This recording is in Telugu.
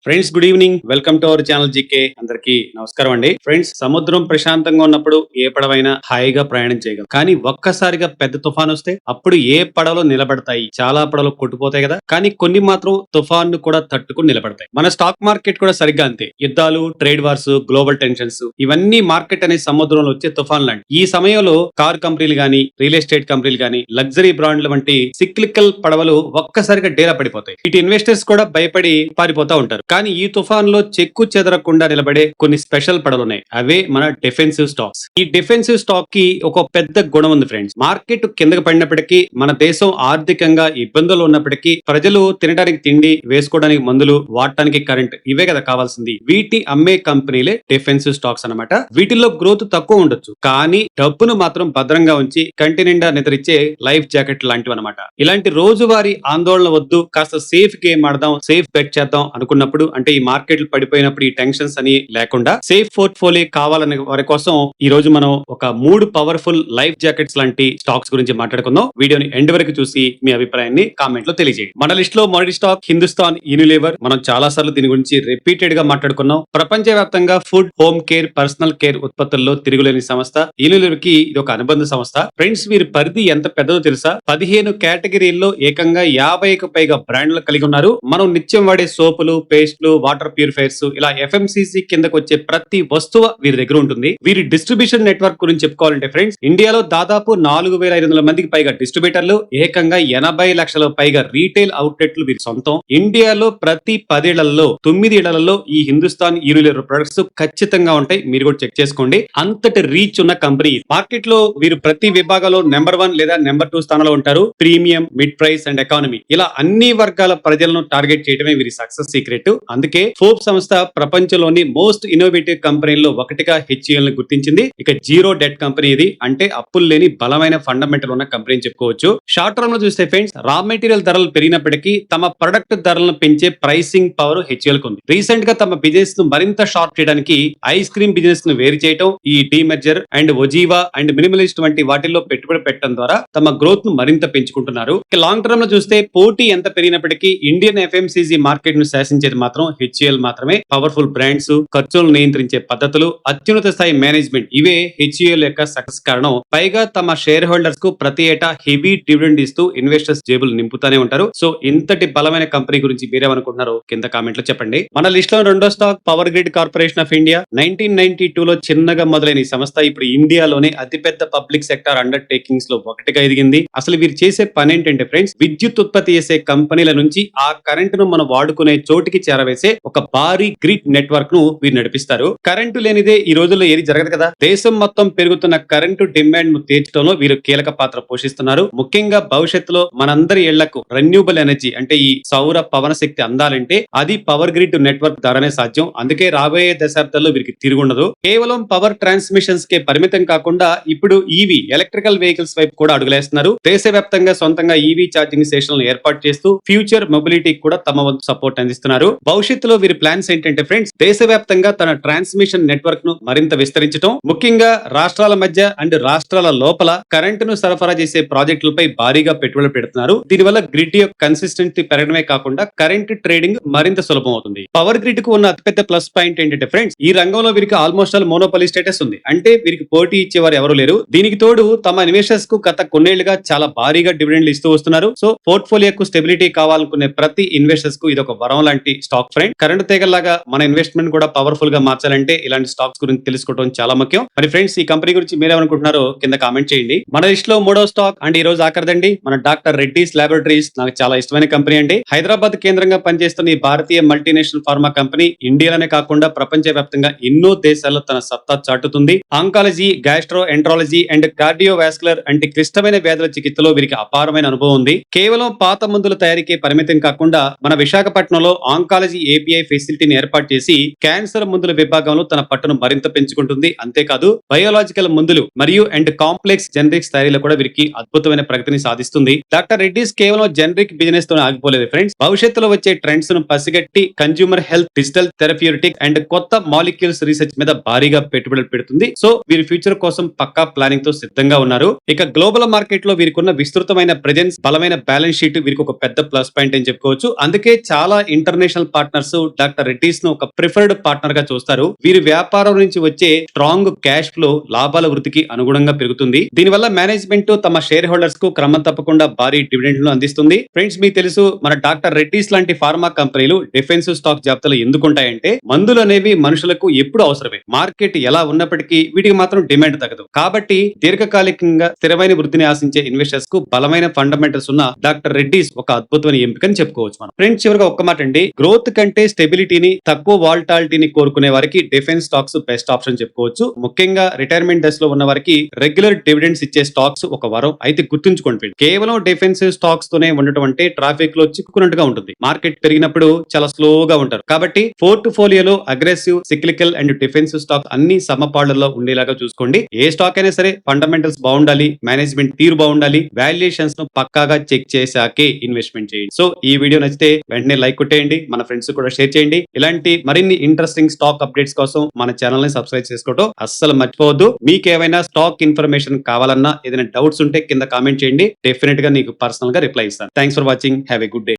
Friends, good evening. Welcome to our channel GK. అందరికి నమస్కారం అండి. ఫ్రెండ్స్, సముద్రం ప్రశాంతంగా ఉన్నప్పుడు ఏ పడవైనా హాయిగా ప్రయాణం చేయగలరు. కానీ ఒక్కసారిగా పెద్ద తుఫాన్ వస్తే అప్పుడు ఏ పడవలు నిలబడతాయి? చాలా పడవలు కొట్టుపోతాయి కదా. కానీ కొన్ని మాత్రం తుఫాన్ కూడా తట్టుకుని నిలబడతాయి. మన స్టాక్ మార్కెట్ కూడా సరిగ్గా అంతే. యుద్ధాలు, ట్రేడ్ వార్స్, గ్లోబల్ టెన్షన్స్ ఇవన్నీ మార్కెట్ అనే సముద్రంలో వచ్చే తుఫాన్ లాంటి. ఈ సమయంలో కార్ కంపెనీలు గానీ, రియల్ ఎస్టేట్ కంపెనీలు గానీ, లగ్జరీ బ్రాండ్లు వంటి సిక్లికల్ పడవలు ఒక్కసారిగా డేలా పడిపోతాయి. ఇటు ఇన్వెస్టర్స్ కూడా భయపడి పారిపోతా ఉంటారు. కానీ ఈ తుఫాన్ లో చెక్కు చెదరకుండా నిలబడే కొన్ని స్పెషల్ పడవలు ఉన్నాయి. అవే మన డిఫెన్సివ్ స్టాక్స్. ఈ డిఫెన్సివ్ స్టాక్ కి ఒక పెద్ద గుణం ఉంది ఫ్రెండ్స్. మార్కెట్ కిందకి పడినప్పటికీ, మన దేశం ఆర్థికంగా ఇబ్బందులు ఉన్నప్పటికీ, ప్రజలు తినడానికి తిండి, వేసుకోవడానికి మందులు, వాడటానికి కరెంట్, ఇవే కదా కావాల్సింది. వీటి అమ్మే కంపెనీలే డిఫెన్సివ్ స్టాక్స్ అన్నమాట. వీటిల్లో గ్రోత్ తక్కువ ఉండొచ్చు, కానీ డబ్బును మాత్రం భద్రంగా ఉంచి కంటి నిండా నిద్రించే లైఫ్ జాకెట్ లాంటివి అనమాట. ఇలాంటి రోజువారీ ఆందోళన వద్దు, కాస్త సేఫ్ గేమ్ ఆడదాం, సేఫ్ బెట్ చేద్దాం అనుకున్నప్పుడు, అంటే ఈ మార్కెట్లు పడిపోయినప్పుడు ఈ టెన్షన్స్ అని లేకుండా సేఫ్ పోర్ట్ఫోలియో కావాలనే వారి కోసం ఈ రోజు మనం ఒక 3 పవర్ఫుల్ లైఫ్ జాకెట్స్ లాంటి స్టాక్స్ గురించి మాట్లాడుకుందాం. వీడియోని ఎండ్ వరకు చూసి మీ అభిప్రాయాన్ని కామెంట్ లో తెలియజేయండి. మన లిస్ట్ లో మొదటి స్టాక్ హిందుస్థాన్ యూనిలీవర్. మనం చాలా సార్లు దీని గురించి రిపీటెడ్ గా మాట్లాడుకున్నాం. ప్రపంచ వ్యాప్తంగా food, home care, personal care ఉత్పత్తుల్లో తిరుగులేని సంస్థ యూనిలీవర్ కి ఇది ఒక అనుబంధ సంస్థ. ఫ్రెండ్స్, వీరి పరిధి ఎంత పెద్దదో తెలుసా? 15 కేటగిరీల్లో ఏకంగా 50కు పైగా బ్రాండ్లు కలిగి ఉన్నారు. మనం నిత్యం వాడే సోపులు, పేస్ట్లు, వాటర్ ప్యూరిఫైర్స్, ఇలా ఎఫ్ఎంసీసీ కిందకు వచ్చే ప్రతి వస్తువు వీరి దగ్గర ఉంటుంది. వీరి డిస్ట్రిబ్యూషన్ నెట్వర్క్ గురించి చెప్పుకోవాలంటే ఫ్రెండ్స్, ఇండియాలో దాదాపు 4500 మందికి పైగా డిస్ట్రిబ్యూటర్లు, ఏకంగా 80 లక్షల పైగా రీటైల్ అవుట్లెట్లు వీరి సొంతం. ఇండియాలో ప్రతి 10 ఇళ్లలో 9 ఇళ్లలో ఈ హిందుస్థాన్ యూనిలీవర్ ప్రొడక్ట్స్ ఖచ్చితంగా ఉంటాయి. మీరు కూడా చెక్ చేసుకోండి. అంతటి రీచ్ ఉన్న కంపెనీ. మార్కెట్ లో వీరు ప్రతి విభాగంలో నెంబర్ 1 లేదా నెంబర్ 2 స్థానంలో ఉంటారు. Premium, mid price and economy, ఇలా అన్ని వర్గాల ప్రజలను టార్గెట్ చేయడమే వీరి సక్సెస్ సీక్రెట్. అందుకే ఫోర్బ్స్ సంస్థ ప్రపంచంలోని మోస్ట్ ఇన్నోవేటివ్ కంపెనీల్లో ఒకటిగా హెచ్ఈఎల్ ని గుర్తించింది. ఇక జీరో డెట్ కంపెనీ ఇది, అంటే అప్పులు లేని బలమైన ఫండమెంటల్ ఉన్న కంపెనీ అని చెప్పుకోవచ్చు. షార్ట్ టర్మ్ లో చూస్తే ఫ్రెండ్స్, రా మెటీరియల్ ధరలు పెరిగినప్పటికీ తమ ప్రొడక్ట్ ధరలను పెంచే ప్రైసింగ్ పవర్ హెచ్ఈఎల్ కు ఉంది. రీసెంట్ గా తమ బిజినెస్ ను మరింత షార్ప్ చేయడానికి ఐస్ క్రీమ్ బిజినెస్ ను వేరు చేయడం, ఈ demerger and Oziva and minimalist వంటి వాటిల్లో పెట్టుబడి పెట్టడం ద్వారా తమ గ్రోత్ ను మరింత పెంచుకుంటున్నారు. ఇక లాంగ్ టర్మ్ లో చూస్తే పోటీ ఎంత పెరిగినప్పటికీ ఇండియన్ ఎఫ్ఎంసీజీ మార్కెట్ ను శాసించేది మాత్రం హెచ్ఈఎల్ మాత్రమే. పవర్ఫుల్ బ్రాండ్స్, ఖర్చులను నియంత్రించే పద్ధతులు, అత్యున్నత స్థాయి మేనేజ్మెంట్, ఇవే హెచ్ఈఎల్ యొక్క సక్సెస్ కారణం. పైగా తమ షేర్ హోల్డర్స్ కు ప్రతి ఏటా హెవీ డివిడెండ్ ఇస్తూ ఇన్వెస్టర్స్ జేబులు నింపుతానే ఉంటారు. సో ఇంతటి బలమైన కంపెనీ గురించి మీరేమనుకుంటున్నారో కింద కామెంట్ లో చెప్పండి. మన లిస్ట్ లో రెండో stock power grid corporation of India. 1992 లో చిన్నగా మొదలైన ఈ సంస్థ ఇప్పుడు ఇండియాలోనే అతిపెద్ద పబ్లిక్ సెక్టార్ అండర్టేకింగ్స్ లో ఒకటిగా ఎదిగింది. అసలు వీరు చేసే పని ఏంటంటే ఫ్రెండ్స్, విద్యుత్ ఉత్పత్తి చేసే కంపెనీల నుంచి ఆ కరెంటును మనం వాడుకునే చోటికి చేరవేసే ఒక భారీ గ్రిడ్ నెట్వర్క్ ను వీరు నడిపిస్తారు. కరెంటు లేనిదే ఈ రోజుల్లో ఏది జరగదు కదా. దేశం మొత్తం పెరుగుతున్న కరెంటు డిమాండ్ ను తీర్చడంలో వీరు కీలక పాత్ర పోషిస్తున్నారు. ముఖ్యంగా భవిష్యత్తులో మనందరి ఇళ్లకు రెన్యూబుల్ ఎనర్జీ, అంటే ఈ సౌర పవన శక్తి అందాలంటే అది పవర్ గ్రిడ్ నెట్వర్క్ ద్వారానే సాధ్యం. అందుకే రాబోయే దశాబ్దాల్లో వీరికి తిరుగుండదు. కేవలం పవర్ ట్రాన్స్మిషన్స్ కే పరిమితం కాకుండా ఇప్పుడు ఈవీ, ఎలక్ట్రికల్ వెహికల్స్ వైపు కూడా అడుగులేస్తున్నారు. దేశవ్యాప్తంగా సొంతంగా ఈవీ ఛార్జింగ్ స్టేషన్లను ఏర్పాటు చేస్తూ ఫ్యూచర్ మొబిలిటీకి కూడా తమ వంతు సపోర్ట్ అందిస్తున్నారు. భవిష్యత్తులో వీరి ప్లాన్స్ ఏంటంటే ఫ్రెండ్స్, దేశవ్యాప్తంగా తన ట్రాన్స్మిషన్ నెట్వర్క్ ను మరింత విస్తరించడం, ముఖ్యంగా రాష్ట్రాల మధ్య అండ్ రాష్ట్రాల లోపల కరెంటును సరఫరా చేసే ప్రాజెక్టులపై భారీగా పెట్టుబడులు పెడుతున్నారు. దీనివల్ల గ్రిడ్ యొక్క కన్సిస్టెన్సీ పెరగడమే కాకుండా కరెంట్ ట్రేడింగ్ మరింత సులభం అవుతుంది. పవర్ గ్రిడ్ కు ఉన్న అతిపెద్ద ప్లస్ పాయింట్ ఏంటంటే ఫ్రెండ్స్, ఈ రంగంలో వీరికి ఆల్మోస్ట్ ఆల్ మోనోపలి స్టేటస్ ఉంది. అంటే వీరికి పోటీ ఇచ్చేవారు ఎవరు లేరు. దీనికి తోడు తమ ఇన్వెస్టర్స్ కు గత కొన్నేళ్లుగా చాలా భారీగా డివిడెండ్లు ఇస్తూ వస్తున్నారు. సో పోర్ట్ఫోలియోకు స్టెబిలిటీ కావాలనుకునే ప్రతి ఇన్వెస్టర్స్ కు ఇది ఒక వరం లాంటి స్టాక్ ఫ్రెండ్. కరెంట్ తీగలాగా మన ఇన్వెస్ట్మెంట్ కూడా పవర్ఫుల్ గా మార్చాలంటే ఇలాంటి స్టాక్స్ గురించి తెలుసుకోవడం చాలా ముఖ్యం. మరి ఫ్రెండ్స్, ఈ కంపెనీ గురించి మీరేమనుకుంటున్నారో కింద కామెంట్ చేయండి. మన లిస్ట్ లో మూడో స్టాక్ అండ్ ఈ రోజు ఆఖరిదండి, మన డాక్టర్ రెడ్డీస్ ల్యాబొరేటరీస్. నాకు చాలా ఇష్టమైన కంపెనీ అండి. హైదరాబాద్ కేంద్రంగా పనిచేస్తున్న ఈ భారతీయ మల్టీనేషనల్ ఫార్మా కంపెనీ ఇండియాలోనే కాకుండా ప్రపంచ వ్యాప్తంగా ఎన్నో దేశాల్లో తన సత్తా చాటుతుంది. Oncology, gastroenterology and cardiovascular అంటే క్లిష్టమైన వ్యాధుల చికిత్సలో వీరికి అపారమైన అనుభవం ఉంది. కేవలం పాత మందుల తయారీకే పరిమితం కాకుండా మన విశాఖపట్నంలో ఆంకాలజీ ఏపీఐ ఫెసిలిటీని ఏర్పాటు చేసి క్యాన్సర్ మందుల విభాగంలో తన పట్టును మరింత పెంచుకుంటుంది. అంతేకాదు బయోలాజికల్ మందులు మరియు అండ్ కాంప్లెక్స్ జనరిక్స్ తయారీలో కూడా వీరికి అద్భుతమైన ప్రగతిని సాధిస్తుంది. డాక్టర్ రెడ్డీస్ కేవలం జనరిక్ బిజినెస్ తో ఆగిపోలేదు ఫ్రెండ్స్. భవిష్యత్తులో వచ్చే ట్రెండ్స్ ను పసిగట్టి consumer health, digital therapeutic and కొత్త మాలిక్యూల్స్ రీసెర్చ్ మీద భారీగా పెట్టుబడులు పెడుతుంది. సో వీరి ఫ్యూచర్ కోసం పక్కా ప్లానింగ్ తో సిద్ధంగా ఉన్నారు. ఇక గ్లోబల్ మార్కెట్ లో వీరికి ఉన్న విస్తృతమైన ప్రెజెన్స్, బలమైన బ్యాలెన్స్ షీట్ వీరికి ఒక పెద్ద ప్లస్ పాయింట్ అని చెప్పుకోవచ్చు. అందుకే చాలా ఇంటర్నేషనల్ పార్ట్నర్స్ డాక్టర్ రెడ్డిస్ ను ఒక ప్రిఫర్డ్ పార్ట్నర్ గా చూస్తారు. వీరి వ్యాపారం నుంచి వచ్చే స్ట్రాంగ్ క్యాష్ ఫ్లో లాభాల వృద్ధికి అనుగుణంగా పెరుగుతుంది. దీనివల్ల మేనేజ్మెంట్ తమ షేర్ హోల్డర్స్ కు క్రమం తప్పకుండా భారీ డివిడెండ్లను అందిస్తుంది. ఫ్రెండ్స్, మీకు తెలుసు మన డాక్టర్ రెడ్డిస్ లాంటి ఫార్మా కంపెనీలు డిఫెన్సివ్ స్టాక్ జాబితాలో ఎందుకుంటాయంటే మందులు అనేవి మనుషులకు ఎప్పుడు అవసరమే. మార్కెట్ ఎలా ఉన్నప్పటికీ వీటికి మాత్రం డిమాండ్ తగ్గదు. కాబట్టి దీర్ఘకాలికంగా స్థిరమైన వృద్ధిని ఆశించే ఇన్వెస్టర్స్ కు బలమైన ఫండమెంటల్స్ ఉన్న డాక్టర్ రెడ్డిస్ ఒక అద్భుతమైన ఎంపికని చెప్పుకోవచ్చు మనం. ఫ్రెండ్స్, చివరిగా ఒక్క మాట అండి, గ్రోత్ కంటే స్టెబిలిటీని, తక్కువ వాల్టాలిటీని కోరుకునే వారికి డిఫెన్స్ స్టాక్స్ బెస్ట్ ఆప్షన్ చెప్పుకోవచ్చు. ముఖ్యంగా రిటైర్మెంట్ దశలో ఉన్న వారికి రెగ్యులర్ డివిడెండ్స్ ఇచ్చే స్టాక్స్ ఒక వరం. అయితే గుర్తుంచుకోండి, కేవలం డిఫెన్సివ్ స్టాక్స్ తోనే ఉండటం అంటే ట్రాఫిక్ లో చిక్కుకున్నట్టుగా ఉంటుంది. మార్కెట్ పెరిగినప్పుడు చాలా స్లోగా ఉంటారు. కాబట్టి పోర్ట్ఫోలియోలో aggressive, cyclical and defensive stock అన్ని సమపాళ్లలో ఉండేలాగా చూసుకోండి. ఏ స్టాక్ అయినా సరే ఫండమెంటల్స్ బాగుండాలి, మేనేజ్మెంట్ తీరు బాగుండాలి, వాల్యుయేషన్స్ ను పక్కాగా చెక్ చేశాకే ఇన్వెస్ట్మెంట్ చేయండి. సో ఈ వీడియో నచ్చితే వెంటనే లైక్ కొట్టేయండి, మన ఫ్రెండ్స్ కూడా షేర్ చేయండి. ఇలాంటి మరిన్ని ఇంట్రెస్టింగ్ స్టాక్ అప్డేట్స్ కోసం మన ఛానల్ ని సబ్స్క్రైబ్ చేసుకోవడం అస్సలు మర్చిపోవద్దు. మీకు ఏమైనా స్టాక్ ఇన్ఫర్మేషన్ కావాలన్నా, ఏదైనా డౌట్స్ ఉంటే కింద కామెంట్ చేయండి. డెఫినెట్ గా నీకు పర్సనల్ గా రిప్లై ఇస్తాను. Thanks for watching. Have a good day.